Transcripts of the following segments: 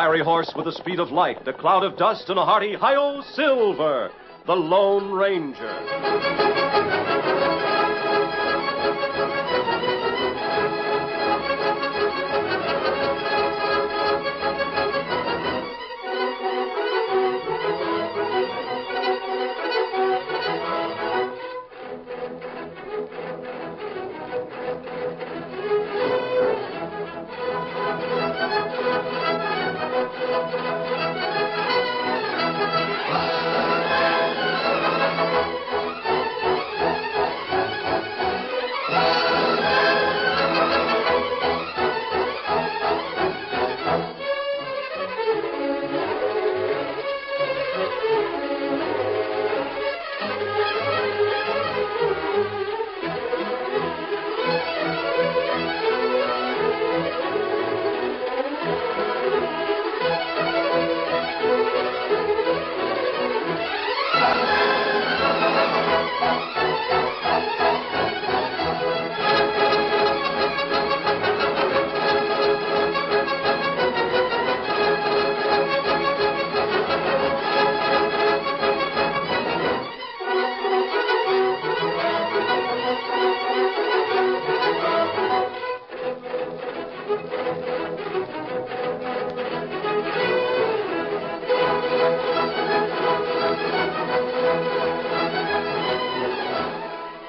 fiery horse with the speed of light, a cloud of dust, and a hearty "Hi-Yo Silver," the Lone Ranger.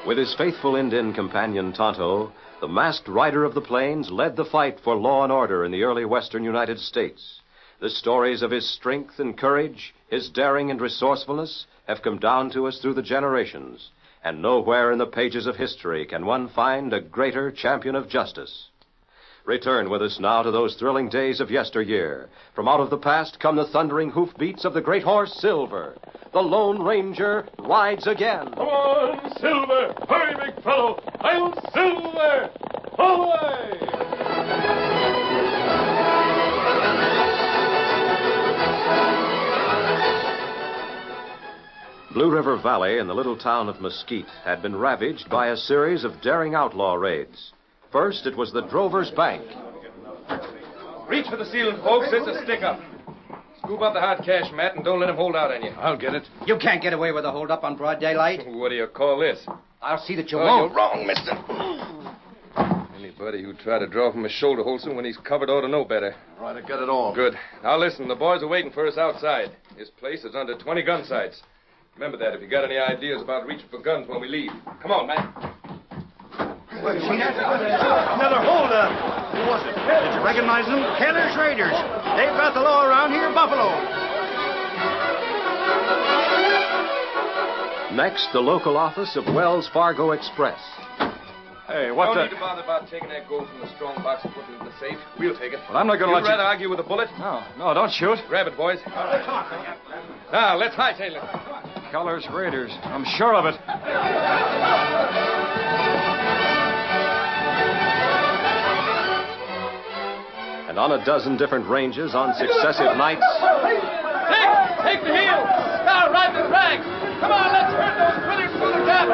With his faithful Indian companion Tonto, the masked rider of the plains led the fight for law and order in the early western United States. The stories of his strength and courage, his daring and resourcefulness, have come down to us through the generations, and nowhere in the pages of history can one find a greater champion of justice. Return with us now to those thrilling days of yesteryear. From out of the past come the thundering hoofbeats of the great horse Silver. The Lone Ranger rides again. Come on, Silver! Hurry, big fellow! I'll Silver! Away! Blue River Valley and the little town of Mesquite had been ravaged by a series of daring outlaw raids. First, it was the Drover's Bank. Reach for the ceiling, folks. It's a stick-up. Scoop up the hot cash, Matt, and don't let him hold out on you. I'll get it. You can't get away with a hold-up on broad daylight. What do you call this? I'll see that you won't. You're wrong, mister. Anybody who tried to draw from his shoulder holster when he's covered ought to know better. Right, I got it all. Good. Now listen, the boys are waiting for us outside. This place is under 20 gun sights. Remember that if you got any ideas about reaching for guns when we leave. Come on, Matt. Another holdup. Who was it? Did you recognize them? Keller's Raiders. They've got the law around here in Buffalo. Next, the local office of Wells Fargo Express. Hey, what Don't need to bother about taking that gold from the strong box and putting it in the safe. We'll take it. Well, I'm not going to let You'd rather argue with a bullet? No, don't shoot. Grab it, boys. Now, let's hightail it. Keller's Raiders. I'm sure of it. And on a dozen different ranges on successive nights... Take the heel! Now, ride the drag! Come on, let's hurt those critters through the gap!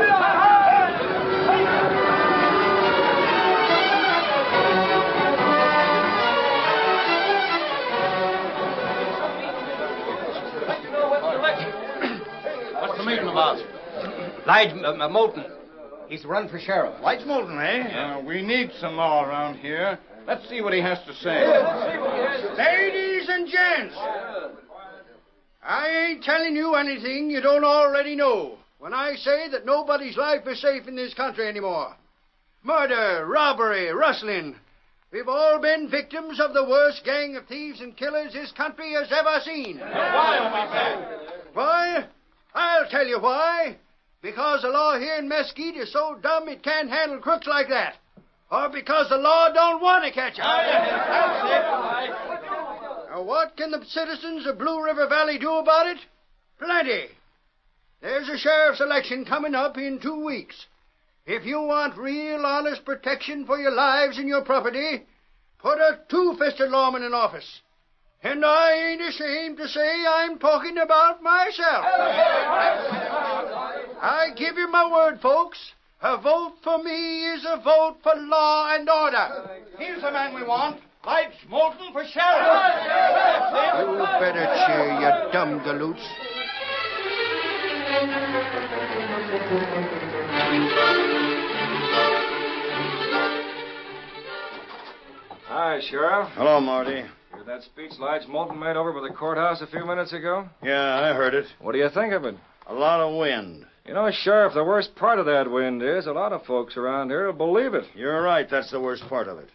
What's the meeting about? Lige Moulton. He's running for sheriff. Lige Moulton, eh? We need some law around here. Let's see what he has to say. Ladies and gents, I ain't telling you anything you don't already know when I say that nobody's life is safe in this country anymore. Murder, robbery, rustling. We've all been victims of the worst gang of thieves and killers this country has ever seen. Why are we bad? Why? I'll tell you why. Because the law here in Mesquite is so dumb it can't handle crooks like that. Or because the law don't want to catch 'em. That's it. Now, what can the citizens of Blue River Valley do about it? Plenty. There's a sheriff's election coming up in 2 weeks. If you want real honest protection for your lives and your property, put a two-fisted lawman in office. And I ain't ashamed to say I'm talking about myself. I give you my word, folks. A vote for me is a vote for law and order. Here's the man we want. Lige Moulton for sheriff. You better cheer, you dumb galoots. Hi, Sheriff. Hello, Marty. Heard that speech Lige Moulton made over by the courthouse a few minutes ago? Yeah, I heard it. What do you think of it? A lot of wind. You know, Sheriff, the worst part of that wind is a lot of folks around here will believe it. You're right. That's the worst part of it.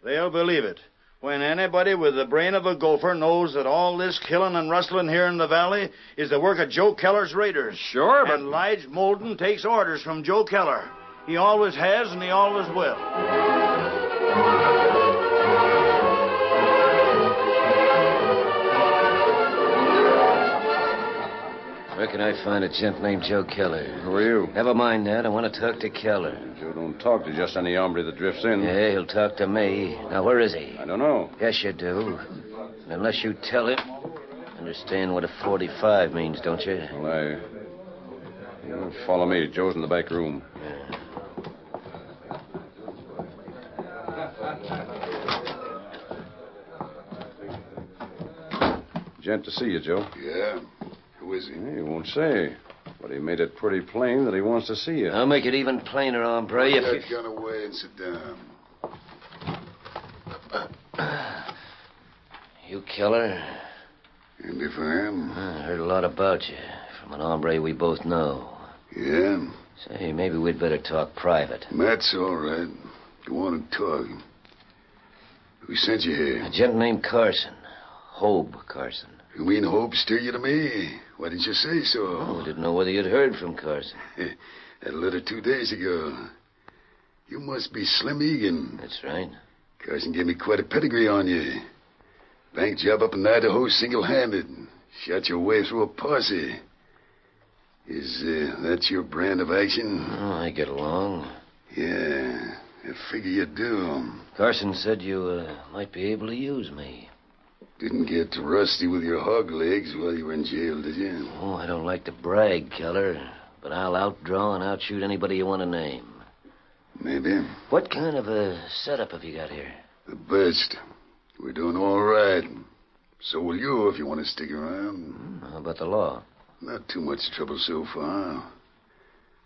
They'll believe it. When anybody with the brain of a gopher knows that all this killing and rustling here in the valley is the work of Joe Keller's raiders. Sure, but... And Lige Moulton takes orders from Joe Keller. He always has and he always will. Where can I find a gent named Joe Keller? Who are you? Never mind that. I want to talk to Keller. Joe don't talk to just any hombre that drifts in. Yeah, he'll talk to me. Now, where is he? I don't know. Yes, you do. And unless you tell him, understand what a 45 means, don't you? Well, you follow me. Joe's in the back room. Yeah. Gent to see you, Joe. Yeah? Who is he? He won't say. But he made it pretty plain that he wants to see you. I'll make it even plainer, hombre. Put If that gun away and sit down. you Keller? And if I am? I heard a lot about you from an hombre we both know. Yeah? Say, maybe we'd better talk private. That's all right. Go on and talk. Who sent you here? A gent named Carson. Hobe Carson. You mean Hope steer you to me? Why didn't you say so? Oh, we didn't know whether you'd heard from Carson. Had a letter 2 days ago. You must be Slim Egan. That's right. Carson gave me quite a pedigree on you. Bank job up in Idaho single-handed. Shot your way through a posse. Is that your brand of action? Oh, I get along. Yeah, I figure you do. Carson said you might be able to use me. Didn't get rusty with your hog legs while you were in jail, did you? Oh, I don't like to brag, Keller, but I'll outdraw and outshoot anybody you want to name. Maybe. What kind of a setup have you got here? The best. We're doing all right. So will you if you want to stick around. How about the law? Not too much trouble so far.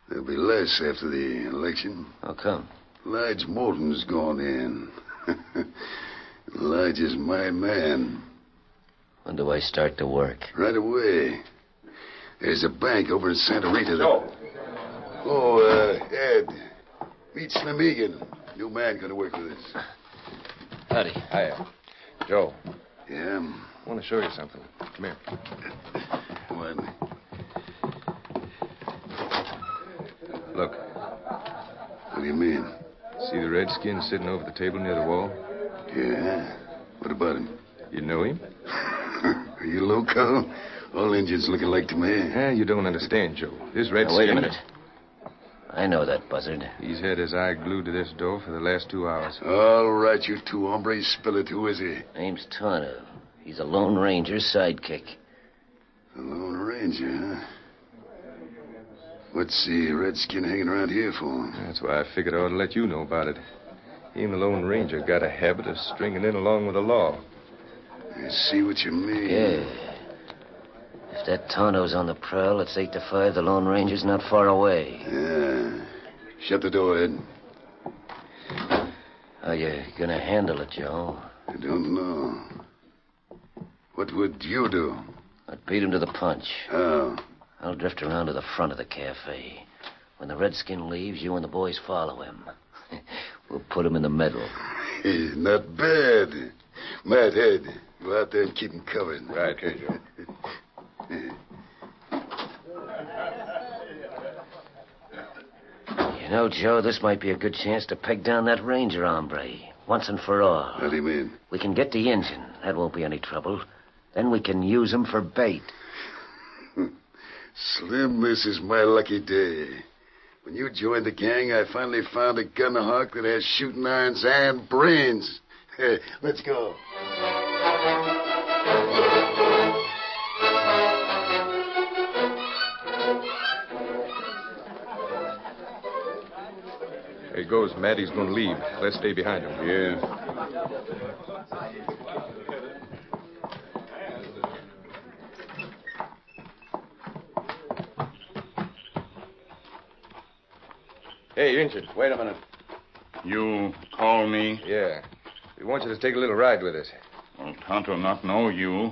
There'll be less after the election. How come? Lige Moulton's gone in. Elijah's my man. When do I start to work? Right away. There's a bank over in Santa Rita. Joe. Oh, Ed. Meet Slim Egan. New man gonna work with us. Howdy. Hiya. Joe, Yeah? I want to show you something. Come here. What? Look. What do you mean? See the redskin sitting over the table near the wall? Yeah? What about him? You know him? Are you loco? All Indians looking like to me. Yeah, you don't understand, Joe. This redskin... Now, wait a minute. I know that buzzard. He's had his eye glued to this door for the last 2 hours. All right, you two hombres, spill it. Who is he? Name's Tonto. He's a Lone Ranger's sidekick. The Lone Ranger, huh? What's the redskin hanging around here for? That's why I figured I ought to let you know about it. He and the Lone Ranger got a habit of stringing in along with the law. I see what you mean. Yeah. If that Tonto's on the prowl, it's 8 to 5. The Lone Ranger's not far away. Yeah. Shut the door, Ed. How you gonna handle it, Joe? I don't know. What would you do? I'd beat him to the punch. How? I'll drift around to the front of the cafe. When the redskin leaves, you and the boys follow him. We'll put him in the middle. Not bad. Matt, Ed, go out there and keep him covered. Right, okay, Joe. You know, Joe, this might be a good chance to peg down that ranger hombre, once and for all. What do you mean? We can get the engine. That won't be any trouble. Then we can use him for bait. Slim, this is my lucky day. When you joined the gang, I finally found a gun hawk that has shooting irons and brains. Let's go. There he goes, Matt. He's going to leave. Let's stay behind him. Yeah. Hey, Injun, wait a minute. You call me? Yeah. We want you to take a little ride with us. Well, Tonto not know you.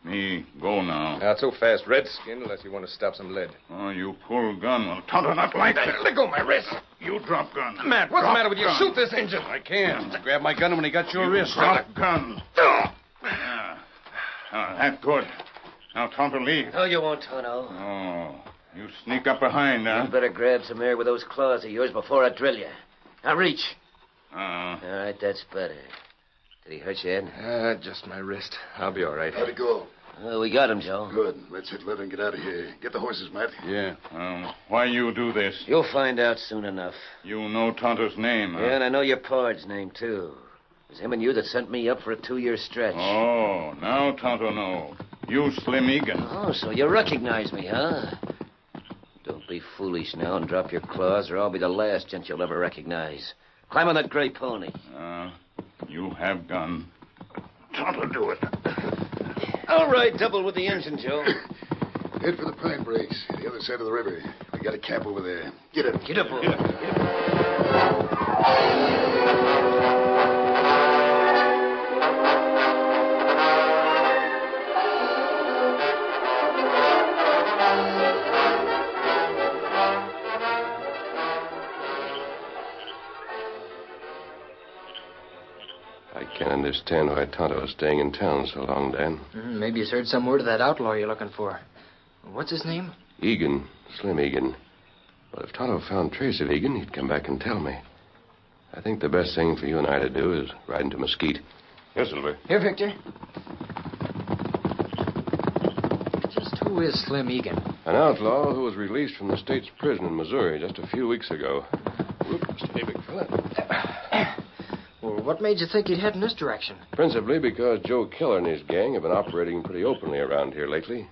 Me go now. Not so fast, Redskin, unless you want to stop some lead. Oh, you pull gun. Well, Tonto not like that. Let go my wrist. You drop gun. Matt, what's Drop the matter with you? gun. Shoot this engine. I can't. I grabbed my gun when he got your wrist. Drop gun. That's good. Now, Tonto, leave. No, you won't, Tonto. Oh, you sneak up behind, huh? You better grab some air with those claws of yours before I drill you. Now, reach. Uh, All right, that's better. Did he hurt you, Ed? Just my wrist. I'll be all right. How'd it go? Well, we got him, Joe. Good. Let's hit leather and get out of here. Get the horses, Matt. Yeah. why you do this? You'll find out soon enough. You know Tonto's name, huh? Yeah, and I know your pard's name, too. It was him and you that sent me up for a 2-year stretch. Oh, now Tonto know. You Slim Egan. Oh, so you recognize me, huh? Don't be foolish now and drop your claws, or I'll be the last gent you'll ever recognize. Climb on that gray pony. You have gun. Tonto do it. All right, double with the engine, Joe. Head for the pine breaks, the other side of the river. We got a camp over there. Get it. Get up, boy. Get up. I can't understand why Tonto is staying in town so long, Dan. Maybe he's heard some word of that outlaw you're looking for. What's his name? Egan. Slim Egan. Well, if Tonto found trace of Egan, he'd come back and tell me. I think the best thing for you and I to do is ride into Mesquite. Yes, Silver. Here, Victor. Just who is Slim Egan? An outlaw who was released from the state's prison in Missouri just a few weeks ago. Whoop, steady, big fella. Well, what made you think he'd head in this direction? Principally because Joe Killer and his gang have been operating pretty openly around here lately.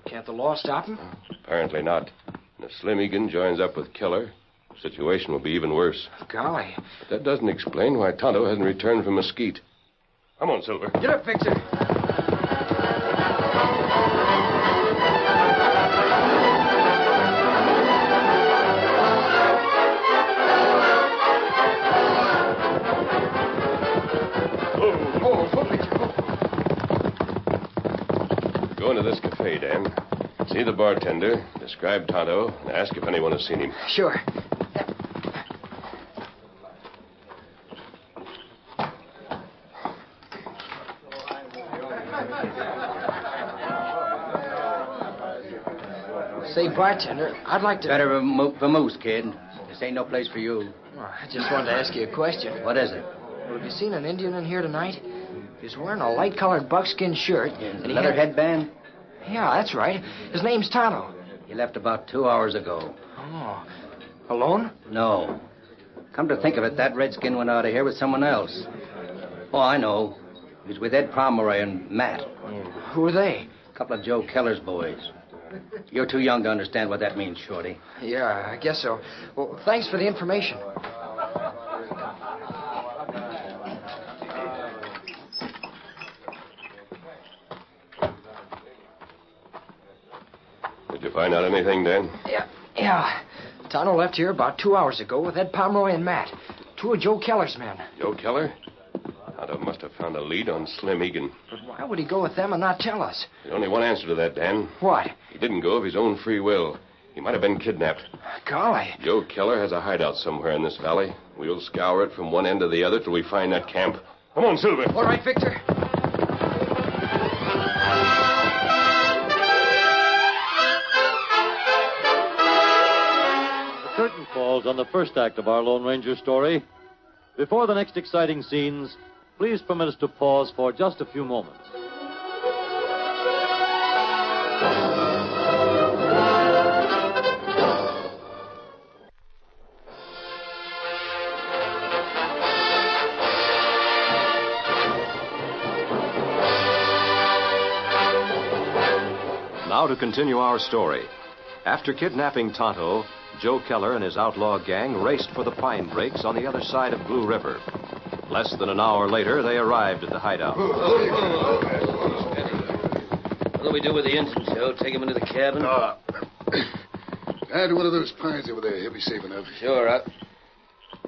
Can't the law stop him? Apparently not. And if Slim Egan joins up with Killer, the situation will be even worse. Golly. But that doesn't explain why Tonto hasn't returned from Mesquite. Come on, Silver. Get up, Victor. Go into this cafe, Dan. See the bartender, describe Tonto, and ask if anyone has seen him. Sure. Say, bartender, I'd like to... Better vamoose, kid. This ain't no place for you. Oh, I just wanted to ask you a question. What is it? Well, have you seen an Indian in here tonight? He's wearing a light-colored buckskin shirt. And he Leather had... headband? Yeah, that's right. His name's Tonto. He left about 2 hours ago. Oh. Alone? No. Come to think of it, that redskin went out of here with someone else. Oh, I know. He was with Ed Pomeroy and Matt. Who are they? A couple of Joe Keller's boys. You're too young to understand what that means, Shorty. Yeah, I guess so. Well, thanks for the information. Did you find out anything, Dan? Yeah. Tonto left here about 2 hours ago with Ed Pomeroy and Matt. 2 of Joe Keller's men. Joe Keller? Tonto must have found a lead on Slim Egan. But why would he go with them and not tell us? There's only one answer to that, Dan. What? He didn't go of his own free will. He might have been kidnapped. Golly. Joe Keller has a hideout somewhere in this valley. We'll scour it from one end to the other till we find that camp. Come on, Silver. All right, Victor. The curtain falls on the first act of our Lone Ranger story. Before the next exciting scenes, please permit us to pause for just a few moments. Now to continue our story. After kidnapping Tonto, Joe Keller and his outlaw gang raced for the pine breaks on the other side of Blue River. Less than an hour later, they arrived at the hideout. What'll we do with the engine, Joe? Take him into the cabin? Add one of those pines over there. He'll be safe enough. Sure.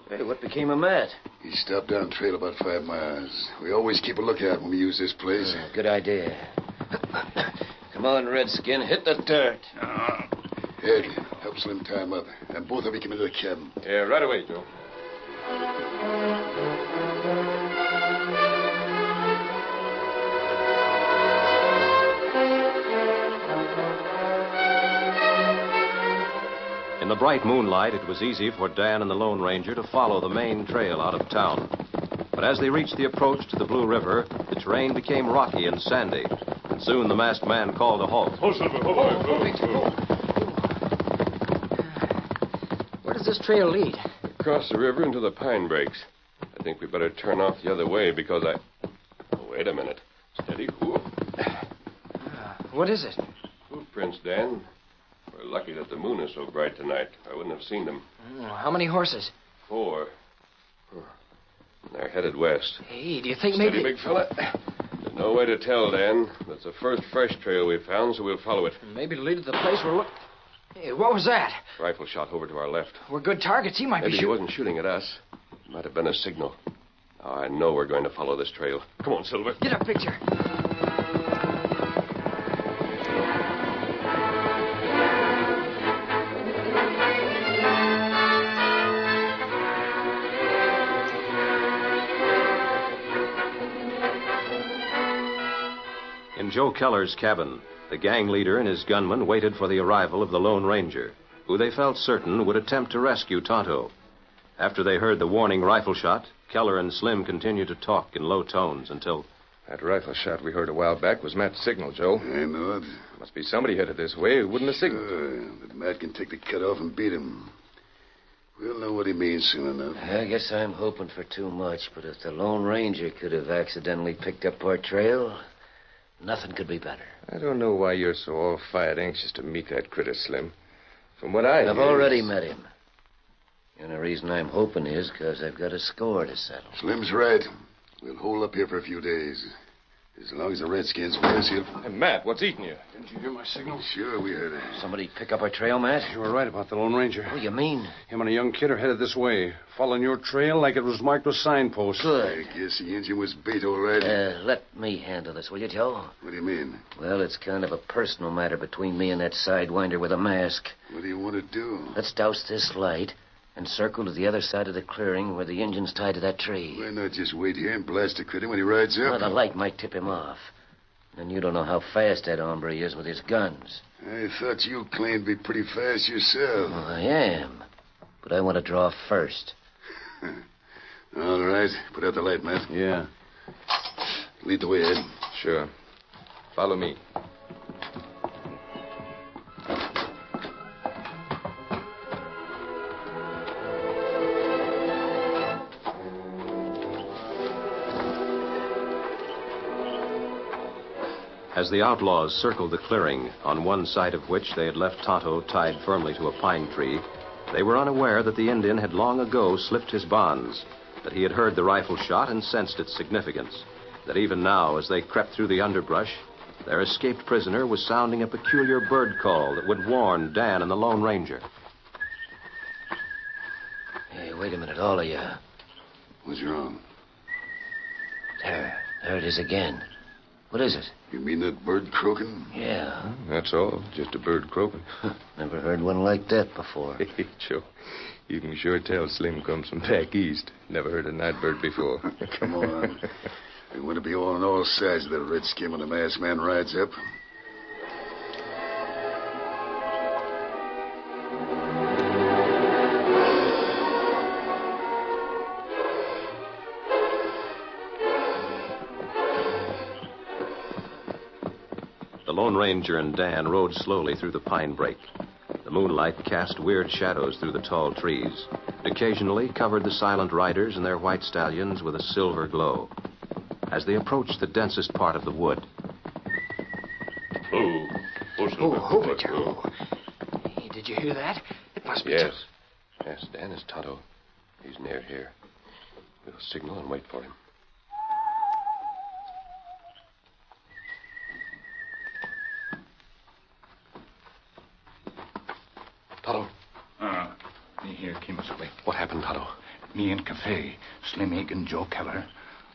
Hey, what became of Matt? He stopped down trail about 5 miles. We always keep a lookout when we use this place. Good idea. Come on, Redskin. Hit the dirt. Ed, help Slim tie him up. And both of you come into the cabin. Yeah, right away, Joe. In the bright moonlight, it was easy for Dan and the Lone Ranger to follow the main trail out of town. But as they reached the approach to the Blue River, the terrain became rocky and sandy. And soon the masked man called a halt. Oh, Silver, Where does this trail lead? Across the river into the pine breaks. I think we better turn off the other way because Oh, wait a minute. Steady. What is it? Footprints, Dan. We're lucky that the moon is so bright tonight. I wouldn't have seen them. How many horses? 4. They're headed west. Hey, do you think Steady, maybe... big fella. There's no way to tell, Dan. That's the first fresh trail we've found, so we'll follow it. Maybe it'll lead to the place we're looking... Hey, what was that? Rifle shot over to our left. We're good targets. He might Maybe be he shooting. wasn't shooting at us. It might have been a signal. Now, I know we're going to follow this trail. Come on, Silver. Get a picture. In Joe Keller's cabin, the gang leader and his gunmen waited for the arrival of the Lone Ranger, who they felt certain would attempt to rescue Tonto. After they heard the warning rifle shot, Keller and Slim continued to talk in low tones until... That rifle shot we heard a while back was Matt's signal, Joe. I know it. Must be somebody headed this way who wouldn't have signaled. Sure, but Matt can take the cut off and beat him. We'll know what he means soon enough. I guess I'm hoping for too much, but if the Lone Ranger could have accidentally picked up our trail, nothing could be better. I don't know why you're so all-fired anxious to meet that critter, Slim. From what I've already met him. The only reason I'm hoping is because I've got a score to settle. Slim's right. We'll hold up here for a few days. As long as the Redskins with us, he'll... Hey, Matt, what's eating you? Didn't you hear my signal? Sure, we heard it. Somebody pick up our trail, Matt? You were right about the Lone Ranger. What do you mean? Him and a young kid are headed this way, following your trail like it was marked with signposts. Good. I guess the engine was bait, all right. Let me handle this, will you, Joe? What do you mean? Well, it's kind of a personal matter between me and that sidewinder with a mask. What do you want to do? Let's douse this light and circle to the other side of the clearing where the engine's tied to that tree. Why not just wait here and blast the critter when he rides up? Well, the light might tip him off. And you don't know how fast that hombre is with his guns. I thought you claimed to be pretty fast yourself. Well, I am. But I want to draw first. All right. Put out the light, Matt. Yeah. Lead the way, Ed. Sure. Follow me. As the outlaws circled the clearing, on one side of which they had left Tonto tied firmly to a pine tree, they were unaware that the Indian had long ago slipped his bonds, that he had heard the rifle shot and sensed its significance, that even now, as they crept through the underbrush, their escaped prisoner was sounding a peculiar bird call that would warn Dan and the Lone Ranger. Hey, wait a minute, all of you. What's wrong? There it is again. What is it? You mean that bird croaking? Yeah. That's all. Just a bird croaking. Never heard one like that before. Hey, Joe, you can sure tell Slim comes from back east. Never heard a night bird before. Come on. We want to be on all sides of that redskin when the masked man rides up. The Lone Ranger and Dan rode slowly through the pine brake. The moonlight cast weird shadows through the tall trees. It occasionally covered the silent riders and their white stallions with a silver glow. As they approached the densest part of the wood... Oh, Joe. Hey, did you hear that? It must be Yes. Yes, Dan is Tonto. He's near here. We'll signal and wait for him. Tonto. Me here, Kimasawe. What happened, Tonto? Me in cafe. Slim Egan, Joe Keller.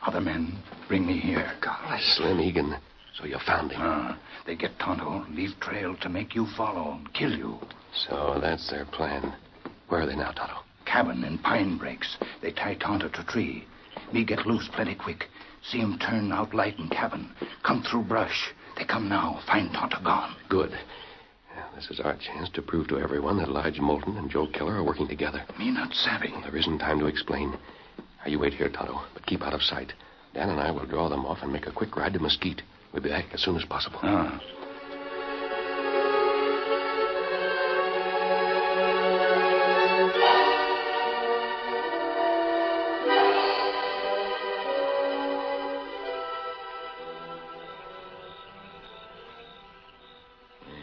Other men bring me here. Golly. Slim Egan. So you found him. They get Tonto, leave trail to make you follow and kill you. So that's their plan. Where are they now, Tonto? Cabin in pine breaks. They tie Tonto to tree. Me get loose plenty quick. See 'em turn out light in cabin. Come through brush. They come now. Find Tonto gone. Good. Well, this is our chance to prove to everyone that Elijah Moulton and Joe Keller are working together. Me not savvy. Well, there isn't time to explain. Now, you wait here, Tonto, but keep out of sight. Dan and I will draw them off and make a quick ride to Mesquite. We'll be back as soon as possible.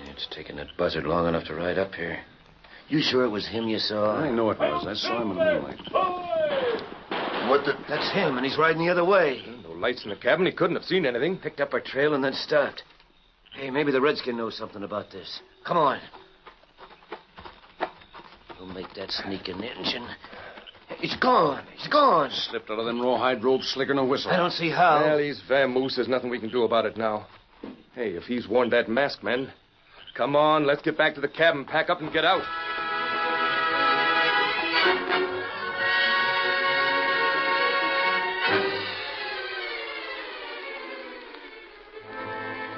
It's taken that buzzard long enough to ride up here. You sure it was him you saw? I know it was. I saw him in the moonlight. What the... That's him, and he's riding the other way. No lights in the cabin. He couldn't have seen anything. Picked up our trail and then stopped. Hey, maybe the redskin knows something about this. Come on. We'll make that sneaking engine. He's gone. He's gone. Slipped out of them rawhide ropes slicker than a whistle. I don't see how. Well, he's vamoose. There's nothing we can do about it now. Hey, if he's warned that masked man... Come on, let's get back to the cabin, pack up, and get out.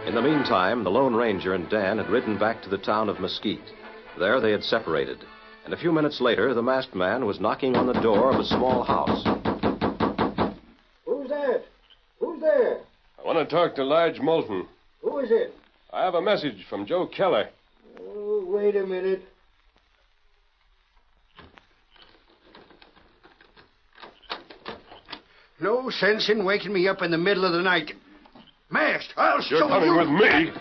In the meantime, the Lone Ranger and Dan had ridden back to the town of Mesquite. There they had separated, and a few minutes later, the masked man was knocking on the door of a small house. Who's that? Who's there? I want to talk to Elijah Moulton. Who is it? I have a message from Joe Keller. Oh, wait a minute. No sense in waking me up in the middle of the night. Masked, I'll show you. You're coming with me.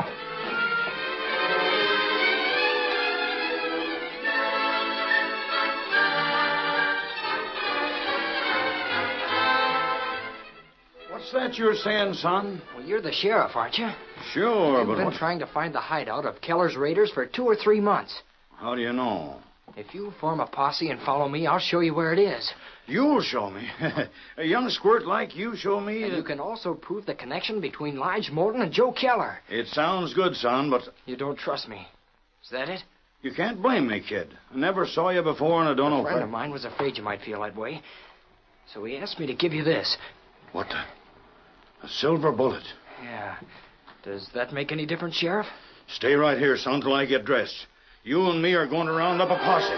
What's that you're saying, son? Well, you're the sheriff, aren't you? Sure, You've but been what... trying to find the hideout of Keller's raiders for 2 or 3 months. How do you know? If you form a posse and follow me, I'll show you where it is. You'll show me. A young squirt like you show me... And you can also prove the connection between Lige Moulton and Joe Keller. It sounds good, son, but... You don't trust me. Is that it? You can't blame me, kid. I never saw you before, and I don't know... A friend of mine was afraid you might feel that way. So he asked me to give you this. What the... A silver bullet. Yeah. Does that make any difference, Sheriff? Stay right here, son, till I get dressed. You and me are going to round up a posse.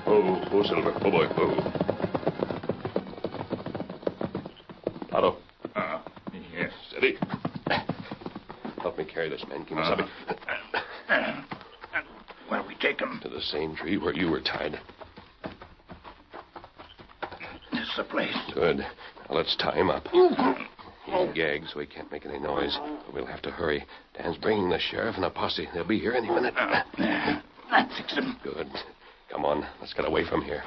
Oh, Silver. Oh, boy. Oh. Otto. Yes. Steady. Help me carry this man, Kimasabi. Where we take him? To the same tree where you were tied. This is the place. Good. Now let's tie him up. He's gagged, so he can't make any noise. But we'll have to hurry. Dan's bringing the sheriff and a posse. They'll be here any minute. That fix him. Good. Come on. Let's get away from here.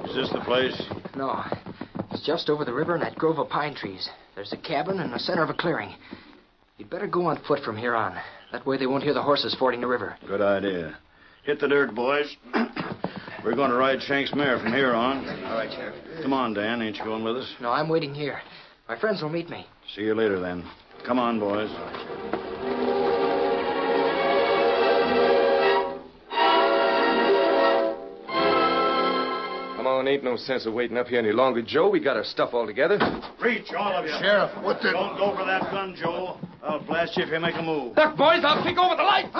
Is this the place? No. It's just over the river in that grove of pine trees. There's a cabin in the center of a clearing. You'd better go on foot from here on. That way they won't hear the horses fording the river. Good idea. Hit the dirt, boys. We're going to ride Shank's mare from here on. All right, Sheriff. Come on, Dan. Ain't you going with us? No, I'm waiting here. My friends will meet me. See you later, then. Come on, boys. Come on, ain't no sense of waiting up here any longer, Joe. We got our stuff all together. Reach, all of you. Sheriff, what the... Don't go for that gun, Joe. I'll blast you if you make a move. Look, boys, I'll pick over the light.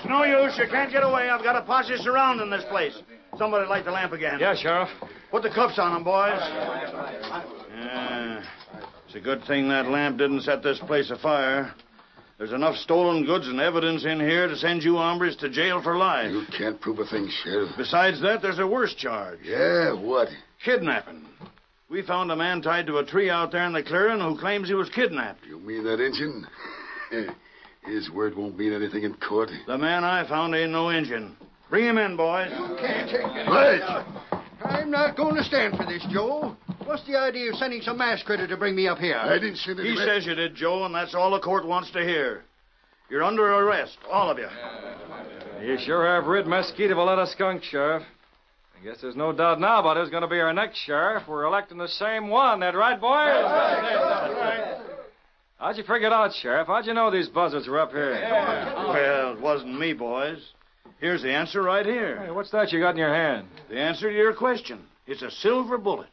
It's no use. You can't get away. I've got a posse surrounding this place. Somebody light the lamp again. Yeah, Sheriff. Put the cuffs on them, boys. Yeah. It's a good thing that lamp didn't set this place afire. There's enough stolen goods and evidence in here to send you hombres to jail for life. You can't prove a thing, Sheriff. Besides that, there's a worse charge. Yeah, what? Kidnapping. We found a man tied to a tree out there in the clearing who claims he was kidnapped. You mean that Injun? His word won't mean anything in court. The man I found ain't no Injun. Bring him in, boys. You can't take it. Right. I'm not going to stand for this, Joe. What's the idea of sending some mass critter to bring me up here? I didn't send He says you did, Joe, and that's all the court wants to hear. You're under arrest, all of you. You sure have rid Mesquite of a lot of skunk, Sheriff. I guess there's no doubt now about who's going to be our next sheriff. We're electing the same one. That right, boys? That's right. How'd you figure it out, Sheriff? How'd you know these buzzards were up here? Well, it wasn't me, boys. Here's the answer right here. Hey, what's that you got in your hand? The answer to your question. It's a silver bullet.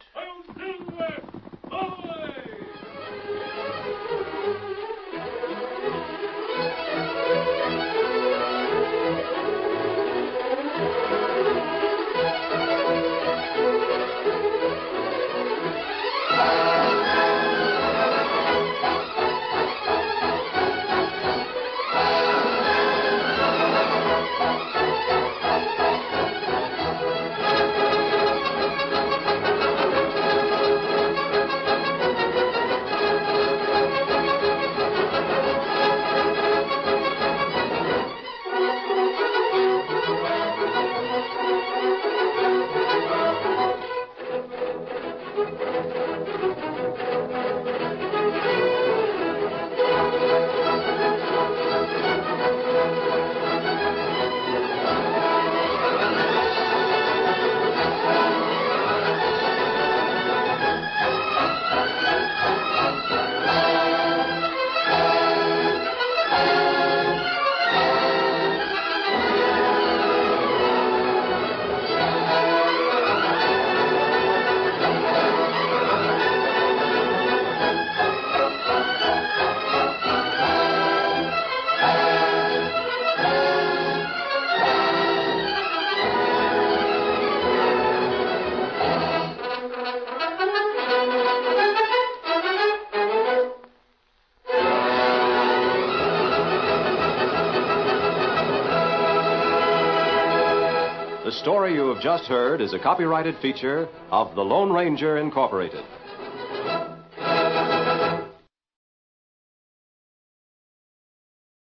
The story you have just heard is a copyrighted feature of the Lone Ranger Incorporated.